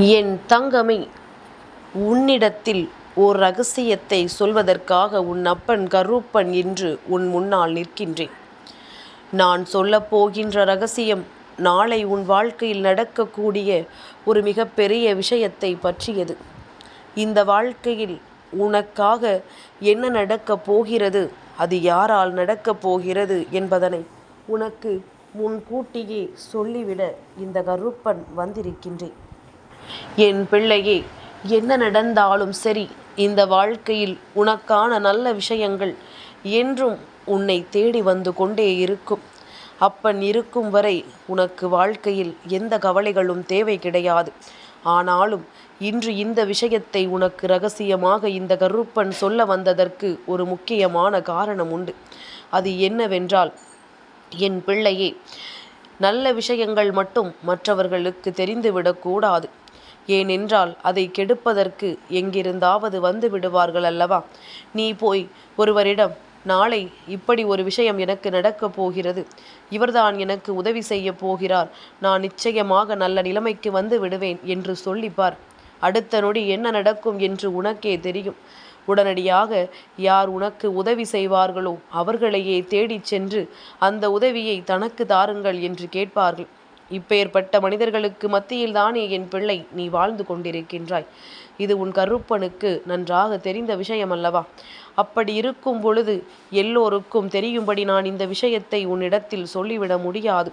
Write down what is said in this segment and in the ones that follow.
என் தங்கமே, உன்னிடத்தில் ஓர் ரகசியத்தை சொல்வதற்காக உன் அப்பன் கருப்பன் இன்று உன் முன்னால் நிற்கின்றேன். நான் சொல்லப்போகின்ற ரகசியம் நாளை உன் வாழ்க்கையில் நடக்கக்கூடிய ஒரு மிகப்பெரிய விஷயத்தை பற்றியது. இந்த வாழ்க்கையில் உனக்காக என்ன நடக்கப் போகிறது, அது யாரால் நடக்கப் போகிறது என்பதனை உனக்கு முன்கூட்டியே சொல்லிவிட இந்த கருப்பன் வந்திருக்கின்றேன். என் பிள்ளையே, என்ன நடந்தாலும் சரி, இந்த வாழ்க்கையில் உனக்கான நல்ல விஷயங்கள் என்றும் உன்னை தேடி வந்து கொண்டே இருக்கும். அப்பன் இருக்கும் வரை உனக்கு வாழ்க்கையில் எந்த கவலைகளும் தேவை கிடையாது. ஆனாலும் இன்று இந்த விஷயத்தை உனக்கு ரகசியமாக இந்த கருப்பன் சொல்ல வந்ததற்கு ஒரு முக்கியமான காரணம் உண்டு. அது என்னவென்றால், என் பிள்ளையே, நல்ல விஷயங்கள் மட்டும் மற்றவர்களுக்கு தெரிந்துவிடக்கூடாது. ஏனென்றால் அதை கெடுப்பதற்கு எங்கிருந்தாவது வந்து விடுவார்கள் அல்லவா? நீ போய் ஒருவரிடம், நாளை இப்படி ஒரு விஷயம் எனக்கு நடக்கப் போகிறது, இவர்தான் எனக்கு உதவி செய்ய போகிறார், நான் நிச்சயமாக நல்ல நிலைமைக்கு வந்து விடுவேன் என்று சொல்லிப்பார். அடுத்த நொடி என்ன நடக்கும் என்று உனக்கே தெரியும். உடனடியாக யார் உனக்கு உதவி செய்வார்களோ அவர்களையே தேடிச் சென்று அந்த உதவியை தனக்கு தாருங்கள் என்று கேட்பார்கள். இப்பேற்பட்ட மனிதர்களுக்கு மத்தியில் தானே என் பிள்ளை நீ வாழ்ந்து கொண்டிருக்கின்றாய். இது உன் கருப்பனுக்கு நன்றாக தெரிந்த விஷயம் அல்லவா? அப்படி இருக்கும் பொழுது எல்லோருக்கும் தெரியும்படி நான் இந்த விஷயத்தை உன்னிடத்தில் சொல்லிவிட முடியாது.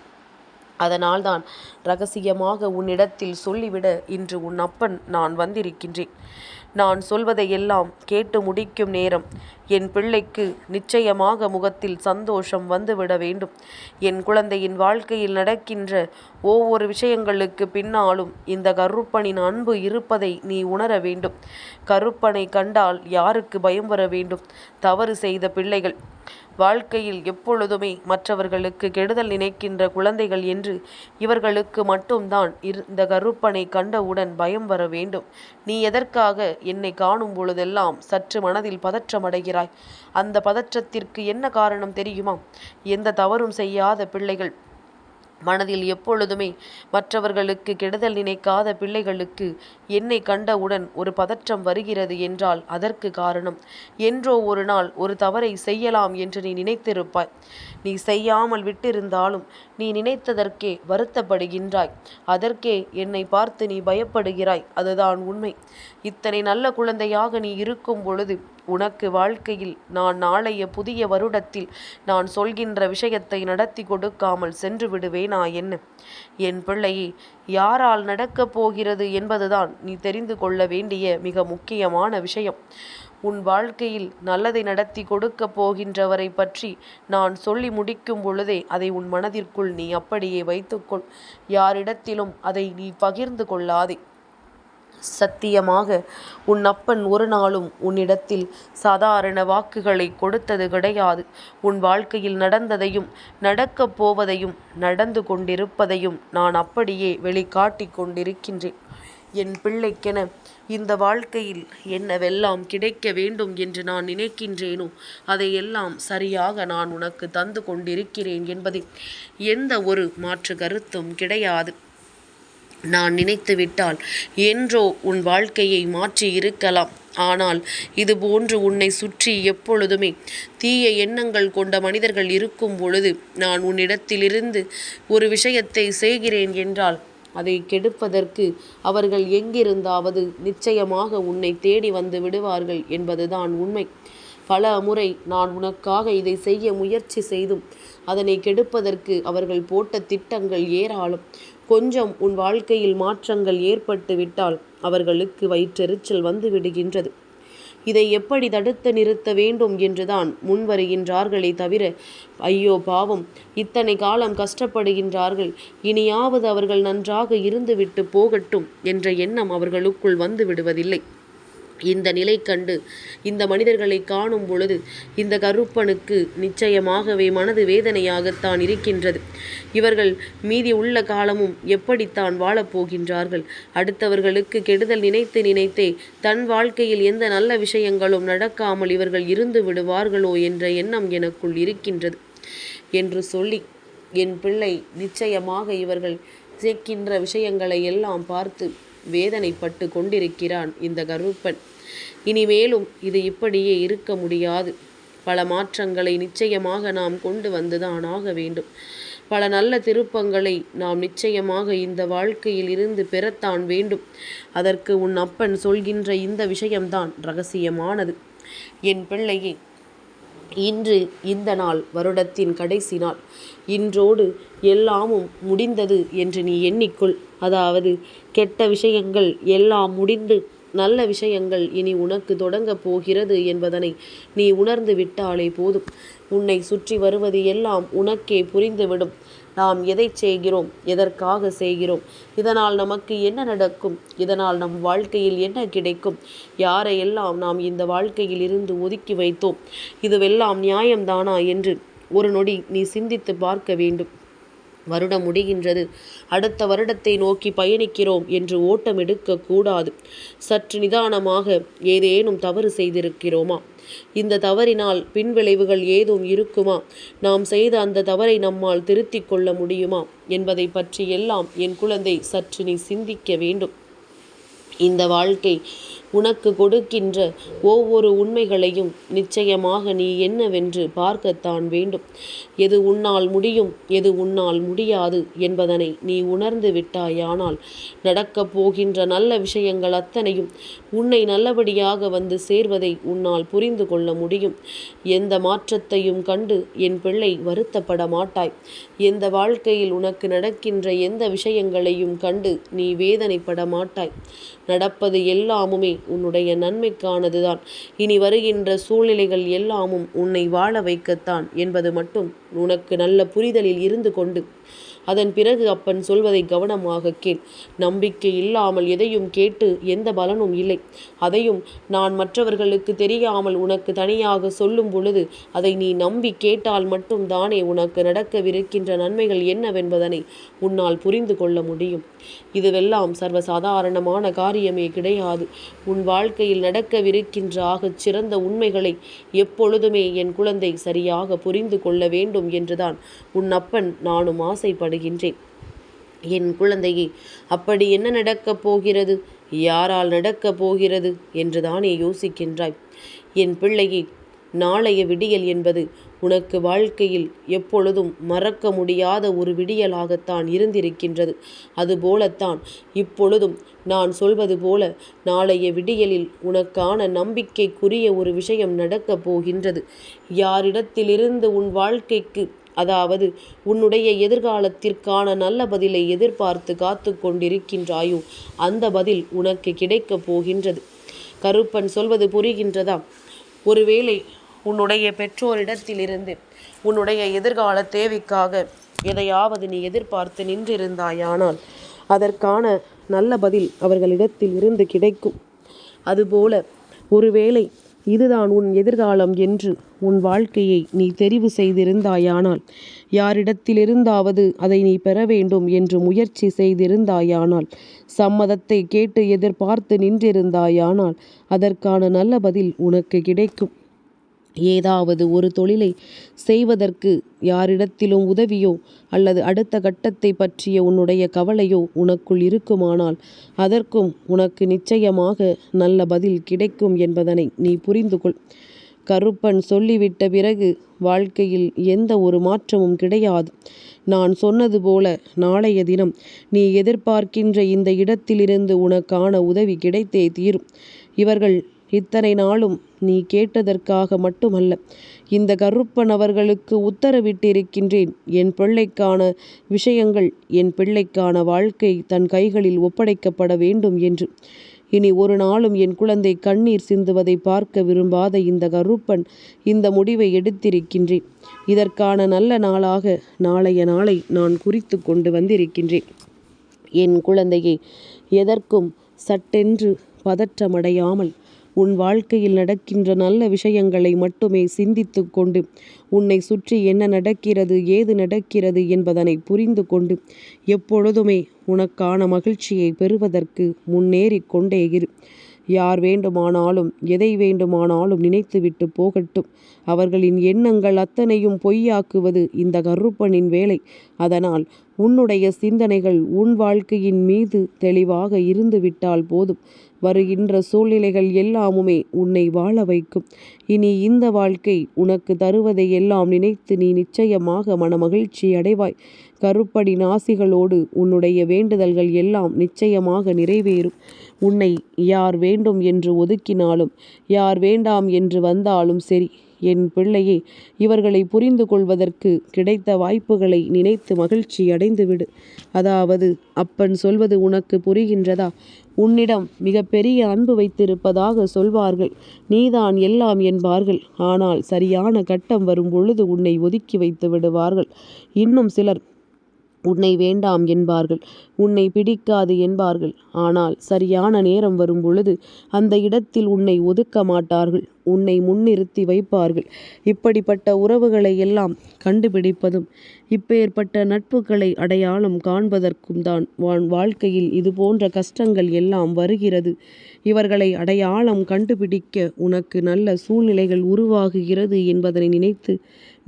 அதனால்தான் ரகசியமாக உன்னிடத்தில் சொல்லிவிட இன்று உன் அப்பன் நான் வந்திருக்கின்றேன். நான் சொல்வதையெல்லாம் கேட்டு முடிக்கும் நேரம் என் பிள்ளைக்கு நிச்சயமாக முகத்தில் சந்தோஷம் வந்துவிட வேண்டும். என் குழந்தையின் வாழ்க்கையில் நடக்கின்ற ஒவ்வொரு விஷயங்களுக்கு பின்னாலும் இந்த கருப்பனின் அன்பு இருப்பதை நீ உணர வேண்டும். கருப்பனை கண்டால் யாருக்கு பயம் வர வேண்டும்? தவறு செய்த பிள்ளைகள், வாழ்க்கையில் எப்பொழுதுமே மற்றவர்களுக்கு கெடுதல் நினைக்கின்ற குழந்தைகள் என்று இவர்களுக்கு மட்டும்தான் இந்த கருப்பனை கண்டவுடன் பயம் வர வேண்டும். நீ எதற்காக என்னை காணும் பொழுதெல்லாம் சற்று மனதில் பதற்றமடைகிறாய்? அந்த பதற்றத்திற்கு என்ன காரணம் தெரியுமா? எந்த தவறும் செய்யாத பிள்ளைகள் மனதில் எப்பொழுதுமே மற்றவர்களுக்கு கெடுதல் நினைக்காத பிள்ளைகளுக்கு என்னை கண்டவுடன் ஒரு பதற்றம் வருகிறது என்றால் அதற்கு காரணம், என்றோ ஒரு நாள் ஒரு தவறை செய்யலாம் என்று நீ நினைத்திருப்பாய். நீ செய்யாமல் விட்டிருந்தாலும் நீ நினைத்ததற்கே வருத்தப்படுகின்றாய். அதற்கே என்னை பார்த்து நீ பயப்படுகிறாய். அதுதான் உண்மை. இத்தனை நல்ல குழந்தையாக நீ இருக்கும் பொழுது உனக்கு வாழ்க்கையில் நான் நாளைய புதிய வருடத்தில் நான் சொல்கின்ற விஷயத்தை நடத்தி கொடுக்காமல் சென்று விடுவேனா என்ன? என் பிள்ளையே, யாரால் நடக்கப் போகிறது என்பதுதான் நீ தெரிந்து கொள்ள வேண்டிய மிக முக்கியமான விஷயம். உன் வாழ்க்கையில் நல்லதை நடத்தி கொடுக்கப் போகின்றவரை பற்றி நான் சொல்லி முடிக்கும் பொழுதே அதை உன் மனதிற்குள் நீ அப்படியே வைத்துக்கொள். யாரிடத்திலும் அதை நீ பகிர்ந்து கொள்ளாதே. சத்தியமாக உன் அப்பன் ஒரு நாளும் உன்னிடத்தில் சாதாரண வாக்குகளை கொடுத்தது கிடையாது. உன் வாழ்க்கையில் நடந்ததையும் நடக்கப் போவதையும் நடந்து கொண்டிருப்பதையும் நான் அப்படியே வெளிக்காட்டி கொண்டிருக்கின்றேன். என் பிள்ளைக்கென இந்த வாழ்க்கையில் என்னவெல்லாம் கிடைக்க வேண்டும் என்று நான் நினைக்கின்றேனோ அதையெல்லாம் சரியாக நான் உனக்கு தந்து கொண்டிருக்கிறேன் என்பதில் எந்த ஒரு மாற்று கருத்தும் கிடையாது. நான் நினைத்துவிட்டால் என்றோ உன் வாழ்க்கையை மாற்றி இருக்கலாம். ஆனால் இதுபோன்று உன்னை சுற்றி எப்பொழுதுமே தீய எண்ணங்கள் கொண்ட மனிதர்கள் இருக்கும் பொழுது நான் உன்னிடத்திலிருந்து ஒரு விஷயத்தை செய்கிறேன் என்றால் அதை கெடுப்பதற்கு அவர்கள் எங்கிருந்தாவது நிச்சயமாக உன்னை தேடி வந்து விடுவார்கள் என்பதுதான் உண்மை. பல முறை நான் உனக்காக இதை செய்ய முயற்சி செய்தும் அதனை கெடுப்பதற்கு அவர்கள் போட்ட திட்டங்கள் ஏராளம். கொஞ்சம் உன் வாழ்க்கையில் மாற்றங்கள் ஏற்பட்டு விட்டால் அவர்களுக்கு வயிற்றெரிச்சல் வந்து விடுகின்றது. இதை எப்படி தடுத்து நிறுத்த வேண்டும் என்றுதான் முன்வருகின்றார்களே தவிர, ஐயோ பாவம், இத்தனை காலம் கஷ்டப்படுகின்றார்கள், இனியாவது அவர்கள் நன்றாக இருந்துவிட்டு போகட்டும் என்ற எண்ணம் அவர்களுக்குள் வந்து விடுவதில்லை. இந்த நிலை கண்டு இந்த மனிதர்களை காணும் பொழுது இந்த கருப்பனுக்கு நிச்சயமாகவே மனது வேதனையாகத்தான் இருக்கின்றது. இவர்கள் மீதி உள்ள காலமும் எப்படித்தான் வாழப்போகின்றார்கள்? அடுத்தவர்களுக்கு கெடுதல் நினைத்து நினைத்தே தன் வாழ்க்கையில் எந்த நல்ல விஷயங்களும் நடக்காமல் இவர்கள் இருந்து விடுவார்களோ என்ற எண்ணம் எனக்குள் இருக்கின்றது என்று சொல்லி, என் பிள்ளை, நிச்சயமாக இவர்கள் சேர்க்கின்ற விஷயங்களை எல்லாம் பார்த்து வேதனைப்பட்டு கொண்டிருக்கிறான் இந்த கருப்பன். இனிமேலும் இது இப்படியே இருக்க முடியாது. பல மாற்றங்களை நிச்சயமாக நாம் கொண்டு வந்துதான் ஆக வேண்டும். பல நல்ல திருப்பங்களை நாம் நிச்சயமாக இந்த வாழ்க்கையில் இருந்து பெறத்தான் வேண்டும். அதற்கு உன் அப்பன் சொல்கின்ற இந்த விஷயம்தான் இரகசியமானது. என் பிள்ளையே, இன்று இந்த நாள் வருடத்தின் கடைசி நாள். இன்றோடு எல்லாமும் முடிந்தது என்று நீ எண்ணிக்கொள். அதாவது கெட்ட விஷயங்கள் எல்லாம் முடிந்து நல்ல விஷயங்கள் இனி உனக்கு தொடங்கப் போகிறது என்பதனை நீ உணர்ந்து விட்டாலே போதும். உன்னை சுற்றி வருவது எல்லாம் உனக்கே புரிந்துவிடும். நாம் எதை செய்கிறோம், எதற்காக செய்கிறோம், இதனால் நமக்கு என்ன நடக்கும், இதனால் நம் வாழ்க்கையில் என்ன கிடைக்கும், யாரையெல்லாம் நாம் இந்த வாழ்க்கையில் இருந்து ஒதுக்கி வைத்தோம், இதுவெல்லாம் நியாயம்தானா என்று ஒரு நொடி நீ சிந்தித்து பார்க்க வேண்டும். வருடம் முடிகின்றது, அடுத்த வருடத்தை நோக்கி பயணிக்கிறோம் என்று ஓட்டம் எடுக்கக்கூடாது. சற்று நிதானமாக ஏதேனும் தவறு செய்திருக்கிறோமா, இந்த தவறினால் பின்விளைவுகள் ஏதும் இருக்குமா, நாம் செய்த அந்த தவறை நம்மால் திருத்திக் கொள்ள முடியுமா என்பதை பற்றி எல்லாம் என் குழந்தை சற்று நீ சிந்திக்க வேண்டும். இந்த வாழ்க்கை உனக்கு கொடுக்கின்ற ஒவ்வொரு உண்மைகளையும் நிச்சயமாக நீ என்னவென்று பார்க்கத்தான் வேண்டும். எது உன்னால் முடியும், எது உன்னால் முடியாது என்பதனை நீ உணர்ந்து விட்டாயானால் நடக்கப் போகின்ற நல்ல விஷயங்கள் அத்தனையும் உன்னை நல்லபடியாக வந்து சேர்வதை உன்னால் புரிந்து கொள்ள முடியும். எந்த மாற்றத்தையும் கண்டு என் பிள்ளை வருத்தப்பட மாட்டாய். எந்த வாழ்க்கையில் உனக்கு நடக்கின்ற எந்த விஷயங்களையும் கண்டு நீ வேதனைப்பட மாட்டாய். நடப்பது எல்லாமுமே உன்னுடைய நன்மைக்கானதுதான். இனி வருகின்ற சூழ்நிலைகள் எல்லாமும் உன்னை வாழ வைக்கத்தான் என்பது மட்டும் உனக்கு நல்ல புரிதலில் இருந்து கொண்டு அதன் பிறகு அப்பன் சொல்வதை கவனமாக கேள். நம்பிக்கை இல்லாமல் எதையும் கேட்டு எந்த பலனும் இல்லை. அதையும் நான் மற்றவர்களுக்கு தெரியாமல் உனக்கு தனியாக சொல்லும் பொழுது அதை நீ நம்பி கேட்டால் மட்டும் தானே உனக்கு நடக்கவிருக்கின்ற நன்மைகள் என்னவென்பதனை உன்னால் புரிந்து கொள்ள முடியும். இதுவெல்லாம் சர்வசாதாரணமான காரியமே கிடையாது. உன் வாழ்க்கையில் நடக்கவிருக்கின்ற ஆகச் சிறந்த உண்மைகளை எப்பொழுதுமே என் குழந்தை சரியாக புரிந்து கொள்ள வேண்டும் என்றுதான் உன் அப்பன் நானும் ஆசைப்படுகின்றேன். என் குழந்தையே, அப்படி என்ன நடக்கப் போகிறது, யாரால் நடக்கப் போகிறது என்றுதானே யோசிக்கின்றாய்? என் பிள்ளையே, நாளைய விடியல் என்பது உனக்கு வாழ்க்கையில் எப்பொழுதும் மறக்க முடியாத ஒரு விடியலாகத்தான் இருந்திருக்கின்றது. அதுபோலத்தான் இப்பொழுதும் நான் சொல்வது போல நாளைய விடியலில் உனக்கான நம்பிக்கைக்குரிய ஒரு விஷயம் நடக்கப் போகின்றது. யாரிடத்திலிருந்து உன் வாழ்க்கைக்கு, அதாவது உன்னுடைய எதிர்காலத்திற்கான நல்ல பதிலை எதிர்பார்த்து காத்து கொண்டிருக்கின்றாயோ அந்த பதில் உனக்கு கிடைக்கப் போகின்றது. கருப்பன் சொல்வது புரிகின்றதா? ஒருவேளை உன்னுடைய பெற்றோரிடத்திலிருந்து உன்னுடைய எதிர்கால தேவைக்காக எதையாவது நீ எதிர்பார்த்து நின்றிருந்தாயானால் அதற்கான நல்ல பதில் அவர்களிடத்தில் இருந்து கிடைக்கும். அதுபோல ஒருவேளை இதுதான் உன் எதிர்காலம் என்று உன் வாழ்க்கையை நீ தெரிவு செய்திருந்தாயானால், யாரிடத்திலிருந்தாவது அதை நீ பெற வேண்டும் என்று முயற்சி செய்திருந்தாயானால், சம்மதத்தை கேட்டு எதிர்பார்த்து நின்றிருந்தாயானால் அதற்கான நல்ல பதில் உனக்கு கிடைக்கும். ஏதாவது ஒரு தொழிலை செய்வதற்கு யாரிடத்திலும் உதவியோ அல்லது அடுத்த கட்டத்தை பற்றிய உன்னுடைய கவலையோ உனக்குள் இருக்குமானால் அதற்கும் உனக்கு நிச்சயமாக நல்ல பதில் கிடைக்கும் என்பதனை நீ புரிந்து கொள். கருப்பன் சொல்லிவிட்ட பிறகு வாழ்க்கையில் எந்த ஒரு மாற்றமும் கிடையாது. நான் சொன்னது போல நாளைய தினம் நீ எதிர்பார்க்கின்ற இந்த இடத்திலிருந்து உனக்கான உதவி கிடைத்தே தீரும். இவர்கள் இத்தனை நாளும் நீ கேட்டதற்காக மட்டுமல்ல, இந்த கருப்பன் அவர்களுக்கு உத்தரவிட்டிருக்கின்றேன். என் பிள்ளைக்கான விஷயங்கள், என் பிள்ளைக்கான வாழ்க்கை தன் கைகளில் ஒப்படைக்கப்பட வேண்டும் என்று. இனி ஒரு நாளும் என் குழந்தை கண்ணீர் சிந்துவதை பார்க்க விரும்பாத இந்த கருப்பன் இந்த முடிவை எடுத்திருக்கின்றேன். இதற்கான நல்ல நாளாக நாளைய நாளை நான் குறித்து கொண்டு வந்திருக்கின்றேன். என் குழந்தையை, எதற்கும் சட்டென்று பதற்றமடையாமல் உன் வாழ்க்கையில் நடக்கின்ற நல்ல விஷயங்களை மட்டுமே சிந்தித்து கொண்டு உன்னை சுற்றி என்ன நடக்கிறது, ஏது நடக்கிறது என்பதனை புரிந்து கொண்டு எப்பொழுதுமே உனக்கான மகிழ்ச்சியை பெறுவதற்கு முன்னேறி கொண்டே இரு. யார் வேண்டுமானாலும் எதை வேண்டுமானாலும் நினைத்துவிட்டு போகட்டும். அவர்களின் எண்ணங்கள் அத்தனையும் பொய்யாக்குவது இந்த கருப்பனின் வேலை. அதனால் உன்னுடைய சிந்தனைகள் உன் வாழ்க்கையின் மீது தெளிவாக இருந்துவிட்டால் போதும். வருகின்ற சூழ்நிலைகள் எல்லாமுமே உன்னை வாழ வைக்கும். இனி இந்த வாழ்க்கை உனக்கு தருவதை எல்லாம் நினைத்து நீ நிச்சயமாக மனமகிழ்ச்சி அடைவாய். கருப்பனின் ஆசிகளோடு உன்னுடைய வேண்டுதல்கள் எல்லாம் நிச்சயமாக நிறைவேறும். உன்னை யார் வேண்டும் என்று ஒதுக்கினாலும், யார் வேண்டாம் என்று வந்தாலும் சரி, என் பிள்ளையே, இவர்களை புரிந்து கொள்வதற்கு கிடைத்த வாய்ப்புகளை நினைத்து மகிழ்ச்சி அடைந்துவிடு. அதாவது அப்பன் சொல்வது உனக்கு புரிகின்றதா? உன்னிடம் மிகப்பெரிய அன்பு வைத்திருப்பதாக சொல்வார்கள். நீதான் எல்லாம் என்பார்கள். ஆனால் சரியான கட்டம் வரும் பொழுது உன்னை ஒதுக்கி வைத்து விடுவார்கள். இன்னும் சிலர் உன்னை வேண்டாம் என்பார்கள், உன்னை பிடிக்காது என்பார்கள். ஆனால் சரியான நேரம் வரும் பொழுது அந்த இடத்தில் உன்னை ஒதுக்க மாட்டார்கள், உன்னை முன்னிறுத்தி வைப்பார்கள். இப்படிப்பட்ட உறவுகளை எல்லாம் கண்டுபிடிப்பதும் இப்பேற்பட்ட நட்புகளை அடையாளம் காண்பதற்கும் தான் வாழ்க்கையில் இது போன்ற கஷ்டங்கள் எல்லாம் வருகிறது. இவர்களை அடையாளம் கண்டுபிடிக்க உனக்கு நல்ல சூழ்நிலைகள் உருவாகுகிறது என்பதனை நினைத்து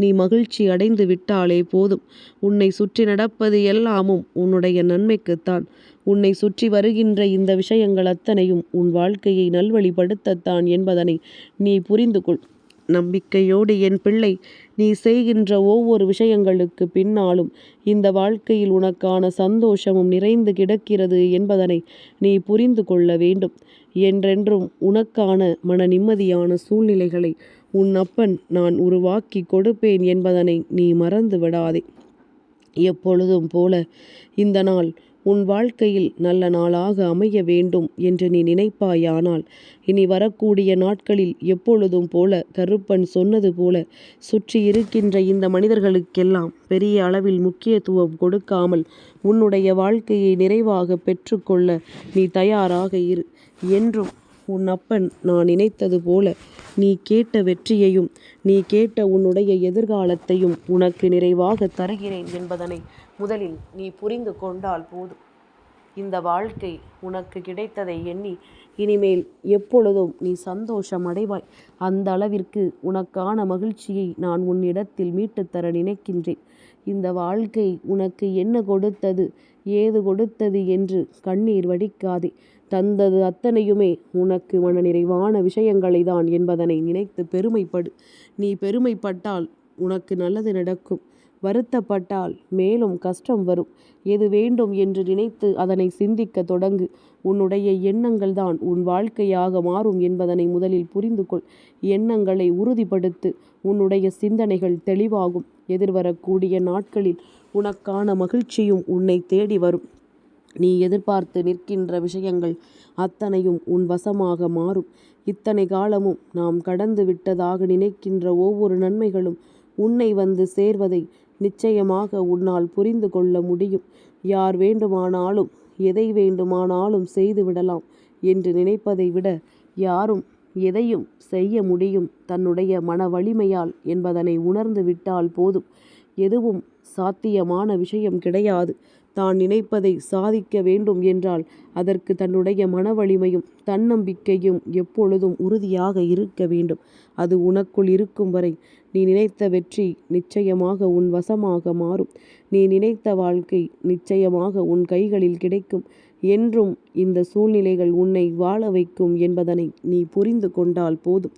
நீ மகிழ்ச்சி அடைந்து விட்டாலே போதும். உன்னை சுற்றி நடப்பது எல்லாமும் உன்னுடைய நன்மைக்குத்தான். உன்னை சுற்றி வருகின்ற இந்த விஷயங்கள் அத்தனையும் உன் வாழ்க்கையை நல்வழிப்படுத்தத்தான் என்பதனை நீ புரிந்து கொள். நம்பிக்கையோடு என் பிள்ளை, நீ செய்கின்ற ஒவ்வொரு விஷயங்களுக்கு பின்னாலும் இந்த வாழ்க்கையில் உனக்கான சந்தோஷமும் நிறைந்து கிடக்கிறது என்பதனை நீ புரிந்து கொள்ள வேண்டும். என்றென்றும் உனக்கான மன நிம்மதியான சூழ்நிலைகளை உன் அப்பன் நான் உருவாக்கி கொடுப்பேன் என்பதனை நீ மறந்து விடாதே. எப்பொழுதும் போல இந்த நாள் உன் வாழ்க்கையில் நல்ல நாளாக அமைய வேண்டும் என்று நீ நினைப்பாயானால், இனி வரக்கூடிய நாட்களில் எப்பொழுதும் போல கருப்பன் சொன்னது போல சுற்றி இருக்கின்ற இந்த மனிதர்களுக்கெல்லாம் பெரிய அளவில் முக்கியத்துவம் கொடுக்காமல் உன்னுடைய வாழ்க்கையை நிறைவாக பெற்றுக்கொள்ள நீ தயாராக இரு. என்றும் உன் அப்பன் நான் நினைத்தது போல நீ கேட்ட வெற்றியையும் நீ கேட்ட உன்னுடைய எதிர்காலத்தையும் உனக்கு நிறைவாக தருகிறேன் என்பதனை முதலில் நீ புரிந்து கொண்டால் போதும். இந்த வாழ்க்கை உனக்கு கிடைத்ததை எண்ணி இனிமேல் எப்பொழுதும் நீ சந்தோஷம் அடைவாய். அந்த அளவிற்கு உனக்கான மகிழ்ச்சியை நான் உன்னிடத்தில் மீட்டுத்தர நினைக்கின்றேன். இந்த வாழ்க்கை உனக்கு என்ன கொடுத்தது, ஏது கொடுத்தது என்று கண்ணீர் வடிக்காதே. தந்தது அத்தனையுமே உனக்கு மன நிறைவான விஷயங்களை தான் என்பதனை நினைத்து பெருமைப்படு. நீ பெருமைப்பட்டால் உனக்கு நல்லது நடக்கும். வருத்தப்பட்டால் மேலும் கஷ்டம் வரும். எது வேண்டும் என்று நினைத்து அதனை சிந்திக்க தொடங்கு. உன்னுடைய எண்ணங்கள் தான் உன் வாழ்க்கையாக மாறும் என்பதனை முதலில் புரிந்து கொள். எண்ணங்களை உறுதிப்படுத்து. உன்னுடைய சிந்தனைகள் தெளிவாகும். எதிர்வரக்கூடிய நாட்களில் உனக்கான மகிழ்ச்சியும் உன்னை தேடி வரும். நீ எதிர்பார்த்து நிற்கின்ற விஷயங்கள் அத்தனையும் உன் வசமாக மாறும். இத்தனை காலமும் நாம் கடந்து விட்டதாக நினைக்கின்ற ஒவ்வொரு நன்மைகளும் உன்னை வந்து சேர்வதை நிச்சயமாக உன்னால் புரிந்து கொள்ள முடியும். யார் வேண்டுமானாலும் எதை வேண்டுமானாலும் செய்து விடலாம் என்று நினைப்பதை விட யாரும் எதையும் செய்ய முடியும் தன்னுடைய மன வலிமையால் என்பதனை உணர்ந்து விட்டால் போதும். எதுவும் சாத்தியமான விஷயம் கிடையாது. தான் நினைப்பதை சாதிக்க வேண்டும் என்றால் அதற்கு தன்னுடைய மன வலிமையும் தன்னம்பிக்கையும் எப்பொழுதும் உறுதியாக இருக்க வேண்டும். அது உனக்குள் இருக்கும் வரை நீ நினைத்த வெற்றி நிச்சயமாக உன் வசமாக மாறும். நீ நினைத்த வாழ்க்கை நிச்சயமாக உன் கைகளில் கிடைக்கும். என்றும் இந்த சூழ்நிலைகள் உன்னை வாழ வைக்கும் என்பதனை நீ புரிந்து கொண்டால் போதும்.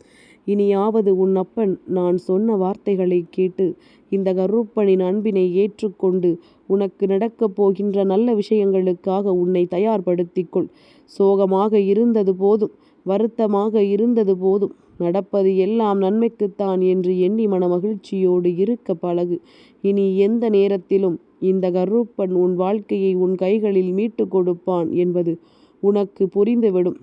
இனியாவது உன் அப்பன் நான் சொன்ன வார்த்தைகளை கேட்டு இந்த கருப்பனின் அன்பினை ஏற்றுக்கொண்டு உனக்கு நடக்கப் போகின்ற நல்ல விஷயங்களுக்காக உன்னை தயார்படுத்திக்கொள். சோகமாக இருந்தது போதும், வருத்தமாக இருந்தது போதும், நடப்பது எல்லாம் நன்மைக்குத்தான் என்று எண்ணி மன மகிழ்ச்சியோடு இருக்க பழகு. இனி எந்த நேரத்திலும் இந்த கருப்பன் உன் வாழ்க்கையை உன் கைகளில் மீட்டு கொடுப்பான் என்பது உனக்கு புரிந்துவிடும்.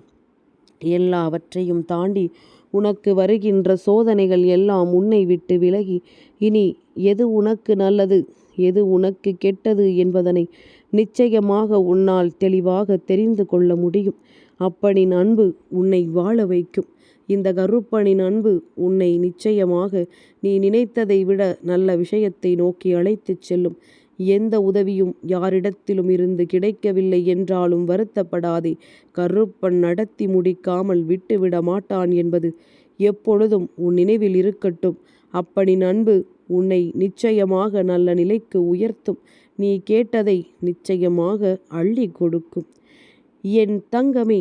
எல்லாவற்றையும் தாண்டி உனக்கு வருகின்ற சோதனைகள் எல்லாம் உன்னை விட்டு விலகி இனி எது உனக்கு நல்லது, எது உனக்கு கெட்டது என்பதனை நிச்சயமாக உன்னால் தெளிவாக தெரிந்து கொள்ள முடியும். அப்பனின் அன்பு உன்னை வாழ வைக்கும். இந்த கருப்பனின் அன்பு உன்னை நிச்சயமாக நீ நினைத்ததை விட நல்ல விஷயத்தை நோக்கி அழைத்துச் செல்லும். எந்த உதவியும் யாரிடத்திலும் இருந்து கிடைக்கவில்லை என்றாலும் வருத்தப்படாதே. கருப்பன் நடத்தி முடிக்காமல் விட்டுவிட மாட்டான் என்பது எப்பொழுதும் உன் நினைவில் இருக்கட்டும். அப்பனின் அன்பு உன்னை நிச்சயமாக நல்ல நிலைக்கு உயர்த்தும். நீ கேட்டதை நிச்சயமாக அள்ளி கொடுக்கும். என் தங்கமே,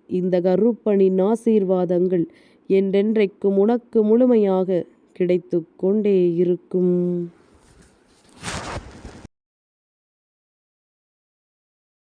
இந்த கருப்பனின் ஆசீர்வாதங்கள் என்றென்றைக்கும் உனக்கு முழுமையாக கிடைத்து கொண்டே இருக்கும்.